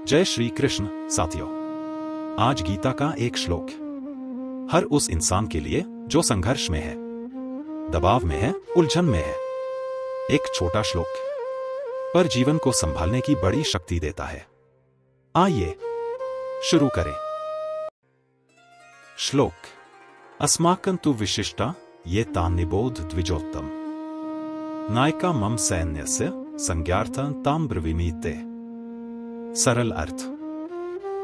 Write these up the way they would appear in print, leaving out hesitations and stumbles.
जय श्री कृष्ण साथियों। आज गीता का एक श्लोक हर उस इंसान के लिए जो संघर्ष में है, दबाव में है, उलझन में है। एक छोटा श्लोक पर जीवन को संभालने की बड़ी शक्ति देता है। आइए शुरू करें। श्लोक अस्माकं तु विशिष्टा ये तान्निबोध द्विजोत्तम नायका मम सैन्यस्य संज्ञार्थं तां ब्रवीमि ते। सरल अर्थ।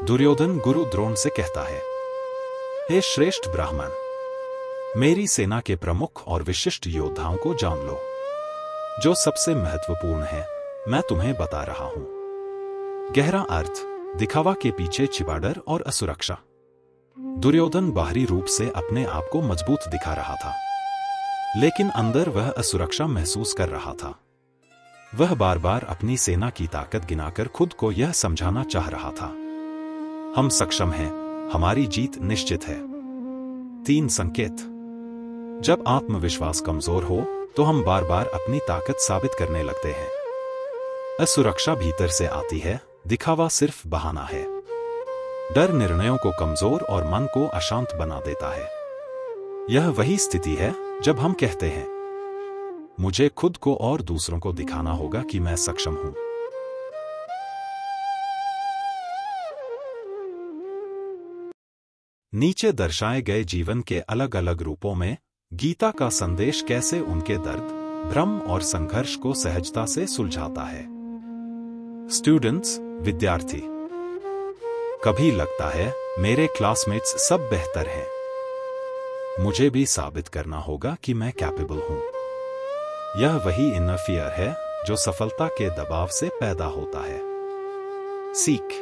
दुर्योधन गुरु द्रोण से कहता है, हे श्रेष्ठ ब्राह्मण, मेरी सेना के प्रमुख और विशिष्ट योद्धाओं को जान लो। जो सबसे महत्वपूर्ण है मैं तुम्हें बता रहा हूं। गहरा अर्थ, दिखावा के पीछे छिपा डर और असुरक्षा। दुर्योधन बाहरी रूप से अपने आप को मजबूत दिखा रहा था, लेकिन अंदर वह असुरक्षा महसूस कर रहा था। वह बार बार अपनी सेना की ताकत गिनाकर खुद को यह समझाना चाह रहा था, हम सक्षम हैं, हमारी जीत निश्चित है। 3 संकेत। जब आत्मविश्वास कमजोर हो तो हम बार बार अपनी ताकत साबित करने लगते हैं। असुरक्षा भीतर से आती है, दिखावा सिर्फ बहाना है। डर निर्णयों को कमजोर और मन को अशांत बना देता है। यह वही स्थिति है जब हम कहते हैं, मुझे खुद को और दूसरों को दिखाना होगा कि मैं सक्षम हूं। नीचे दर्शाए गए जीवन के अलग अलग रूपों में गीता का संदेश कैसे उनके दर्द, भ्रम और संघर्ष को सहजता से सुलझाता है। स्टूडेंट्स, विद्यार्थी, कभी लगता है मेरे क्लासमेट्स सब बेहतर हैं, मुझे भी साबित करना होगा कि मैं कैपेबल हूं। यह वही इनर फियर है जो सफलता के दबाव से पैदा होता है। सीख।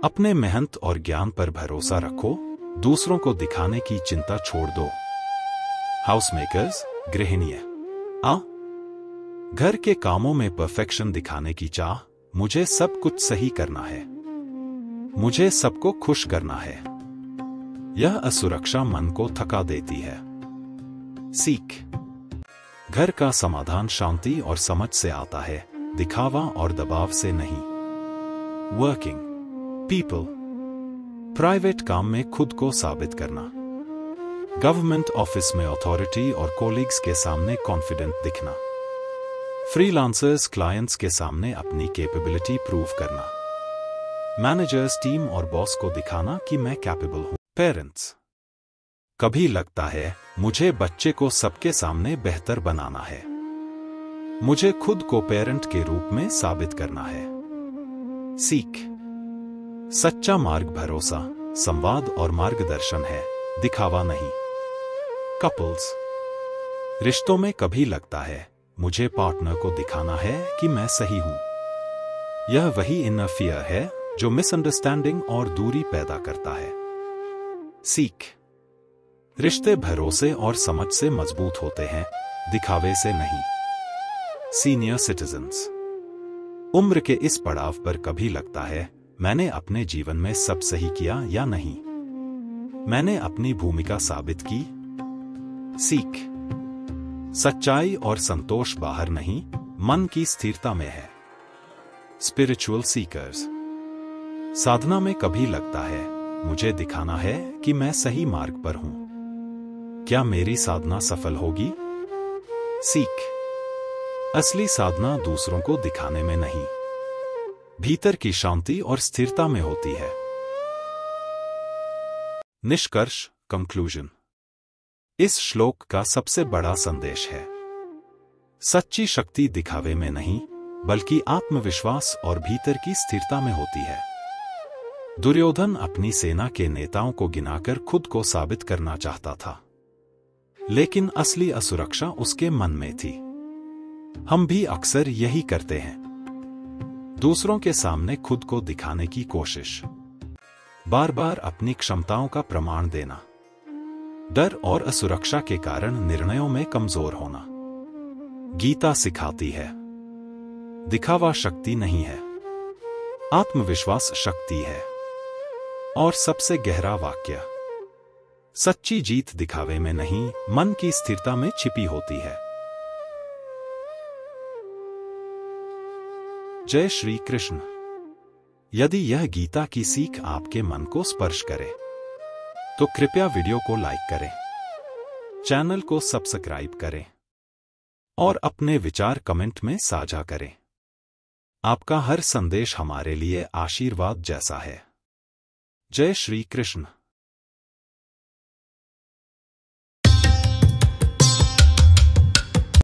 अपने मेहनत और ज्ञान पर भरोसा रखो, दूसरों को दिखाने की चिंता छोड़ दो। हाउस मेकर्स, गृहिणियां, घर के कामों में परफेक्शन दिखाने की चाह, मुझे सब कुछ सही करना है, मुझे सबको खुश करना है। यह असुरक्षा मन को थका देती है। सीख। घर का समाधान शांति और समझ से आता है, दिखावा और दबाव से नहीं। Working people. प्राइवेट काम में खुद को साबित करना। गवर्नमेंट ऑफिस में अथॉरिटी और कोलीग्स के सामने कॉन्फिडेंट दिखना। फ्रीलांसर्स क्लाइंट्स के सामने अपनी कैपेबिलिटी प्रूव करना। मैनेजर्स टीम और बॉस को दिखाना कि मैं कैपेबल हूं। पेरेंट्स। कभी लगता है मुझे बच्चे को सबके सामने बेहतर बनाना है, मुझे खुद को पेरेंट के रूप में साबित करना है। सीख। सच्चा मार्ग भरोसा, संवाद और मार्गदर्शन है, दिखावा नहीं। कपल्स। रिश्तों में कभी लगता है मुझे पार्टनर को दिखाना है कि मैं सही हूं। यह वही इनर फियर है जो मिसअंडरस्टैंडिंग और दूरी पैदा करता है। सीख। रिश्ते भरोसे और समझ से मजबूत होते हैं, दिखावे से नहीं। Senior citizens. उम्र के इस पड़ाव पर कभी लगता है मैंने अपने जीवन में सब सही किया या नहीं, मैंने अपनी भूमिका साबित की। सीख। सच्चाई और संतोष बाहर नहीं, मन की स्थिरता में है। Spiritual seekers. साधना में कभी लगता है मुझे दिखाना है कि मैं सही मार्ग पर हूं, क्या मेरी साधना सफल होगी? सीख। असली साधना दूसरों को दिखाने में नहीं, भीतर की शांति और स्थिरता में होती है। निष्कर्ष, कंक्लूजन। इस श्लोक का सबसे बड़ा संदेश है, सच्ची शक्ति दिखावे में नहीं बल्कि आत्मविश्वास और भीतर की स्थिरता में होती है। दुर्योधन अपनी सेना के नेताओं को गिनाकर खुद को साबित करना चाहता था, लेकिन असली असुरक्षा उसके मन में थी। हम भी अक्सर यही करते हैं, दूसरों के सामने खुद को दिखाने की कोशिश, बार बार अपनी क्षमताओं का प्रमाण देना, डर और असुरक्षा के कारण निर्णयों में कमजोर होना। गीता सिखाती है, दिखावा शक्ति नहीं है, आत्मविश्वास शक्ति है। और सबसे गहरा वाक्य, सच्ची जीत दिखावे में नहीं, मन की स्थिरता में छिपी होती है। जय श्री कृष्ण। यदि यह गीता की सीख आपके मन को स्पर्श करे तो कृपया वीडियो को लाइक करें, चैनल को सब्सक्राइब करें और अपने विचार कमेंट में साझा करें। आपका हर संदेश हमारे लिए आशीर्वाद जैसा है। जय श्री कृष्ण।